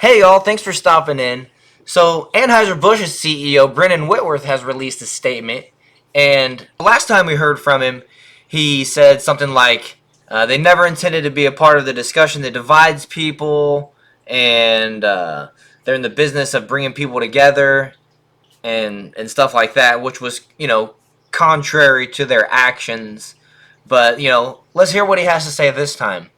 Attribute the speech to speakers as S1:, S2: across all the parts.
S1: Hey y'all, thanks for stopping in. So Anheuser-Busch's CEO Brendan Whitworth has released a statement, and last time we heard from him, he said something like, "They never intended to be a part of the discussion that divides people, and they're in the business of bringing people together, and stuff like that," which was contrary to their actions. But let's hear what he has to say this time.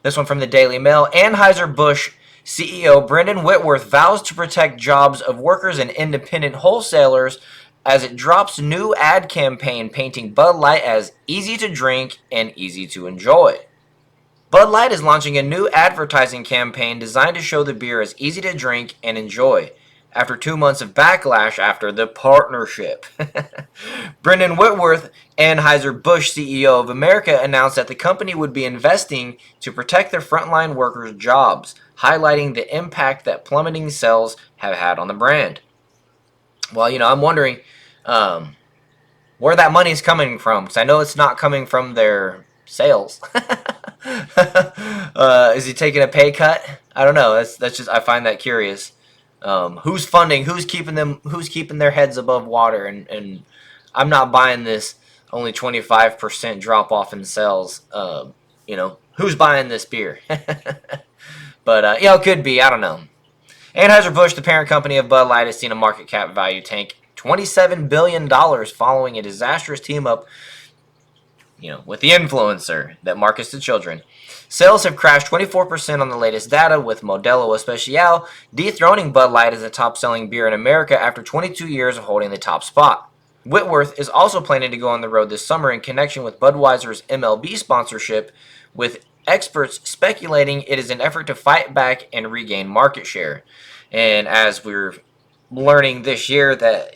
S1: This one from the Daily Mail. Anheuser-Busch CEO Brendan Whitworth vows to protect jobs of workers and independent wholesalers as it drops new ad campaign painting Bud Light as easy to drink and easy to enjoy. Bud Light is launching a new advertising campaign designed to show the beer as easy to drink and enjoy after 2 months of backlash after the partnership. Brendan Whitworth, Anheuser-Busch CEO of America, announced that the company would be investing to protect their frontline workers' jobs, highlighting the impact that plummeting sales have had on the brand. Well, I'm wondering where that money is coming from, because I know it's not coming from their sales. Is he taking a pay cut? I don't know. That's just, I find that curious. Who's funding? Who's keeping them? Who's keeping their heads above water? And I'm not buying this only 25% drop off in sales. Who's buying this beer? But it could be. I don't know. Anheuser-Busch, the parent company of Bud Light, has seen a market cap value tank $27 billion following a disastrous team up, with the influencer that markets to children. Sales have crashed 24% on the latest data, with Modelo Especial dethroning Bud Light as the top-selling beer in America after 22 years of holding the top spot. Whitworth is also planning to go on the road this summer in connection with Budweiser's MLB sponsorship, with experts speculating it is an effort to fight back and regain market share. And as we're learning this year that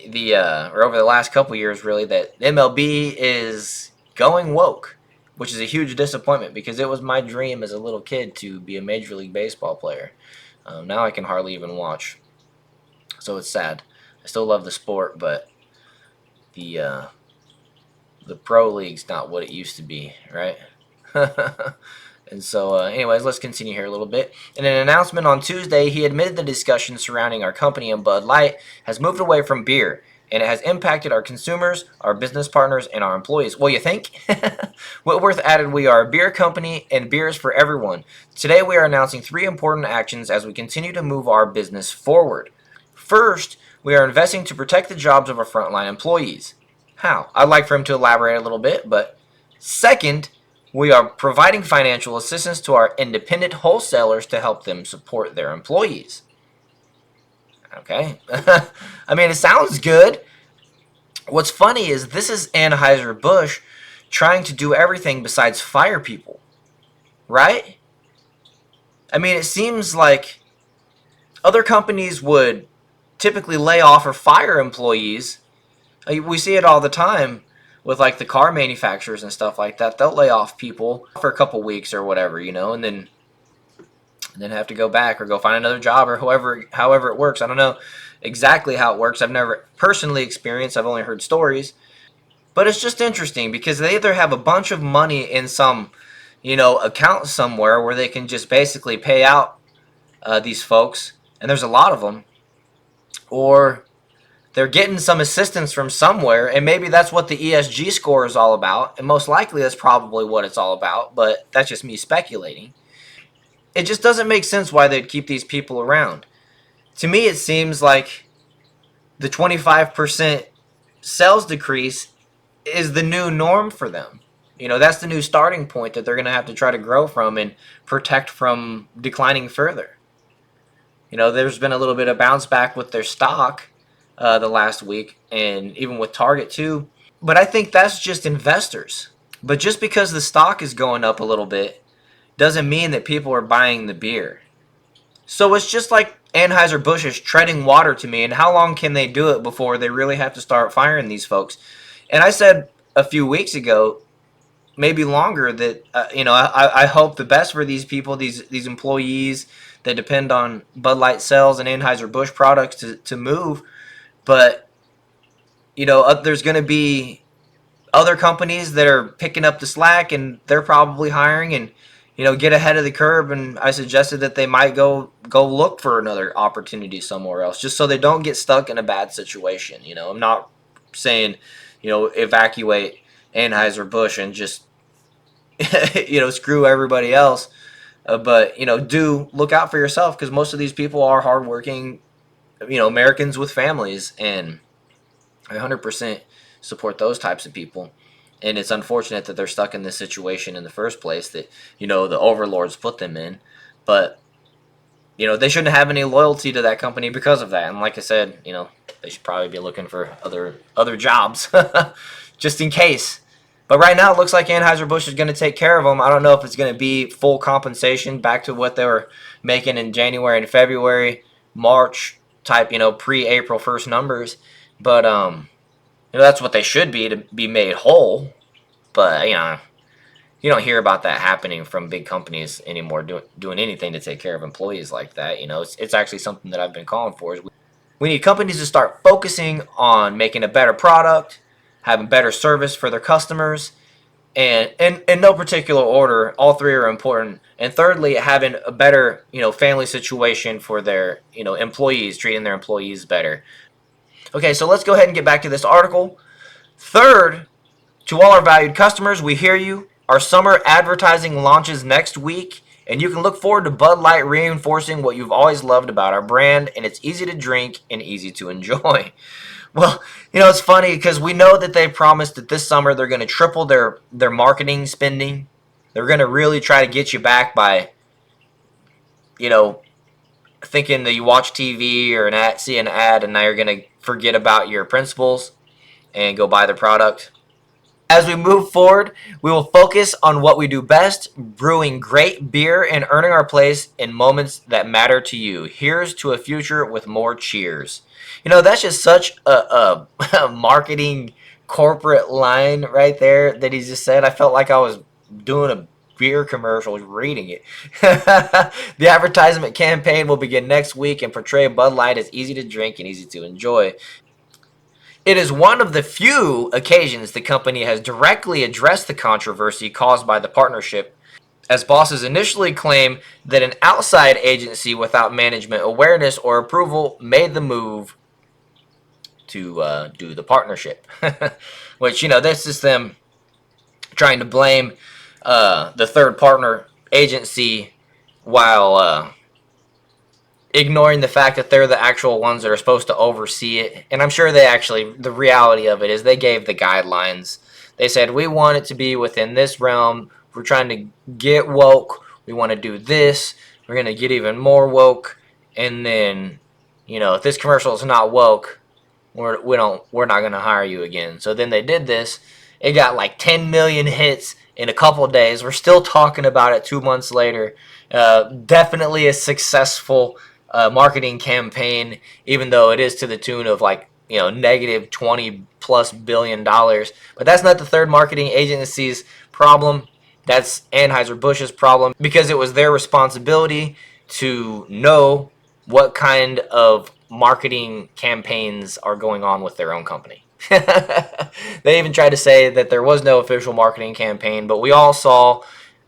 S1: or over the last couple years really, that MLB is going woke, which is a huge disappointment because it was my dream as a little kid to be a Major League Baseball player. Now I can hardly even watch, so it's sad. I still love the sport, but the pro league's not what it used to be, right? And so, anyways, let's continue here a little bit. In an announcement on Tuesday, he admitted the discussion surrounding our company and Bud Light has moved away from beer, and it has impacted our consumers, our business partners, and our employees. Well, you think? Whitworth added, "We are a beer company, and beer is for everyone. Today, we are announcing 3 important actions as we continue to move our business forward. First, we are investing to protect the jobs of our frontline employees." How? I'd like for him to elaborate a little bit, but second, we are providing financial assistance to our independent wholesalers to help them support their employees. Okay. I mean, it sounds good. What's funny is this is Anheuser-Busch trying to do everything besides fire people, right? I mean, it seems like other companies would typically lay off or fire employees. We see it all the time with like the car manufacturers and stuff like that. They'll lay off people for a couple weeks or whatever, and then have to go back or go find another job or however it works. I don't know exactly how it works. I've never personally experienced. I've only heard stories. But it's just interesting because they either have a bunch of money in some, account somewhere where they can just basically pay out these folks, and there's a lot of them, or they're getting some assistance from somewhere, and maybe that's what the ESG score is all about, and most likely that's probably what it's all about, but that's just me speculating. It just doesn't make sense why they'd keep these people around. To me, it seems like the 25% sales decrease is the new norm for them. That's the new starting point that they're going to have to try to grow from and protect from declining further. There's been a little bit of bounce back with their stock the last week, and even with Target too. But I think that's just investors. But just because the stock is going up a little bit doesn't mean that people are buying the beer. So it's just like Anheuser-Busch is treading water to me, and how long can they do it before they really have to start firing these folks? And I said a few weeks ago, maybe longer, that I hope the best for these people, these employees that depend on Bud Light sales and Anheuser-Busch products to move. But there's going to be other companies that are picking up the slack, and they're probably hiring, and get ahead of the curve, and I suggested that they might go look for another opportunity somewhere else, just so they don't get stuck in a bad situation. I'm not saying, evacuate Anheuser Busch and just screw everybody else, but do look out for yourself, because most of these people are hardworking, Americans with families, and I 100% support those types of people. And it's unfortunate that they're stuck in this situation in the first place, that the overlords put them in. But they shouldn't have any loyalty to that company because of that. And like I said, they should probably be looking for other jobs just in case. But right now it looks like Anheuser-Busch is going to take care of them. I don't know if it's going to be full compensation back to what they were making in January and February, March type, pre-April 1st numbers. But that's what they should be, to be made whole. But you don't hear about that happening from big companies anymore, doing anything to take care of employees like that. It's actually something that I've been calling for. Is we need companies to start focusing on making a better product, having better service for their customers, and in no particular order, all three are important. And thirdly, having a better family situation for their employees, treating their employees better. Okay, so let's go ahead and get back to this article. Third, to all our valued customers, we hear you. Our summer advertising launches next week, and you can look forward to Bud Light reinforcing what you've always loved about our brand, and it's easy to drink and easy to enjoy. Well, it's funny because we know that they promised that this summer they're going to triple their marketing spending. They're going to really try to get you back by, thinking that you watch TV or see an ad, and now you're going to forget about your principles and go buy the product. As we move forward, we will focus on what we do best, brewing great beer and earning our place in moments that matter to you. Here's to a future with more cheers. That's just such a marketing corporate line right there that he just said. I felt like I was doing a beer commercial reading it. The advertisement campaign will begin next week and portray Bud Light as easy to drink and easy to enjoy. It is one of the few occasions the company has directly addressed the controversy caused by the partnership, as bosses initially claimed that an outside agency without management awareness or approval made the move to do the partnership. Which, this is them trying to blame the third partner agency while ignoring the fact that they're the actual ones that are supposed to oversee it. And I'm sure the reality of it is they gave the guidelines. They said, we want it to be within this realm. We're trying to get woke. We want to do this. We're going to get even more woke. And then, if this commercial is not woke, we're not going to hire you again. So then they did this. It got like 10 million hits in a couple of days. We're still talking about it 2 months later. Definitely a successful marketing campaign, even though it is to the tune of negative $20+ billion. But that's not the third marketing agency's problem. That's Anheuser-Busch's problem, because it was their responsibility to know what kind of marketing campaigns are going on with their own company. They even tried to say that there was no official marketing campaign, but we all saw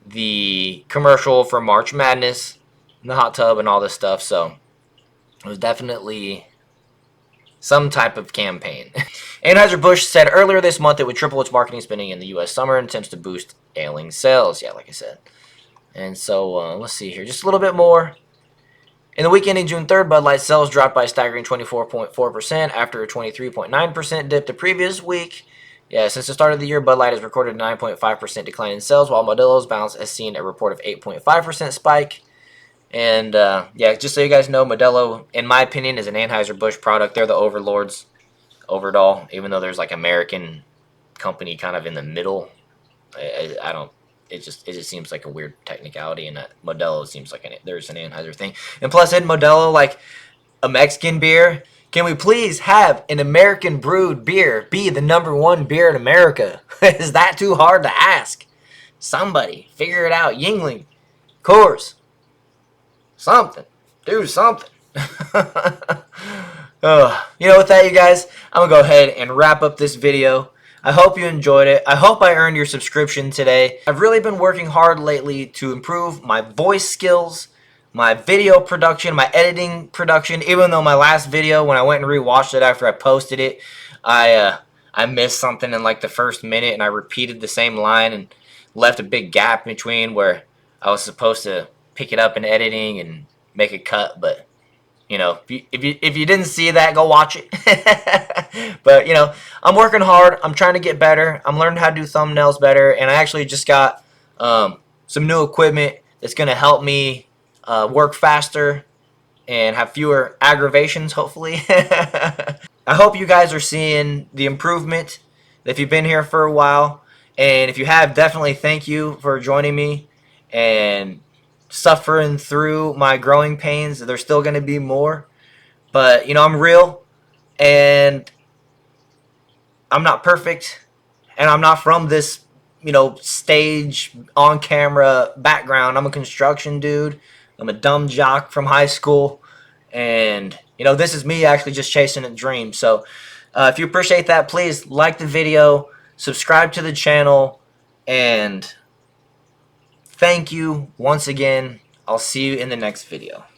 S1: the commercial for March Madness, the hot tub, and all this stuff. So it was definitely some type of campaign. Anheuser-Busch said earlier this month it would triple its marketing spending in the U.S. summer in attempts to boost ailing sales. Yeah, like I said. And so let's see here, just a little bit more. In the week ending June 3rd, Bud Light sales dropped by a staggering 24.4% after a 23.9% dip the previous week. Yeah, since the start of the year, Bud Light has recorded a 9.5% decline in sales, while Modelo's bounce has seen a report of 8.5% spike. And, yeah, just so you guys know, Modelo, in my opinion, is an Anheuser-Busch product. They're the overlords over it all, even though there's, American company kind of in the middle. I don't... It just seems like a weird technicality, and that Modelo seems like there's an Anheuser thing. And plus, isn't Modelo a Mexican beer? Can we please have an American brewed beer be the #1 beer in America? Is that too hard to ask? Somebody figure it out. Yingling, Coors, something. Do something. With that, you guys, I'm gonna go ahead and wrap up this video. I hope you enjoyed it. I hope I earned your subscription today. I've really been working hard lately to improve my voice skills, my video production, my editing production. Even though my last video, when I went and rewatched it after I posted it, I missed something in like the first minute, and I repeated the same line and left a big gap between where I was supposed to pick it up in editing and make a cut, but you know, if you didn't see that, go watch it. But you know, I'm working hard. I'm trying to get better. I'm learning how to do thumbnails better, and I actually just got some new equipment that's going to help me work faster and have fewer aggravations, hopefully. I hope you guys are seeing the improvement if you've been here for a while. And if you have, definitely thank you for joining me and suffering through my growing pains. There's still going to be more. But, you know, I'm real and I'm not perfect. And I'm not from this, you know, stage on camera background. I'm a construction dude. I'm a dumb jock from high school. And, you know, this is me actually just chasing a dream. So if you appreciate that, please like the video, subscribe to the channel, and thank you once again. I'll see you in the next video.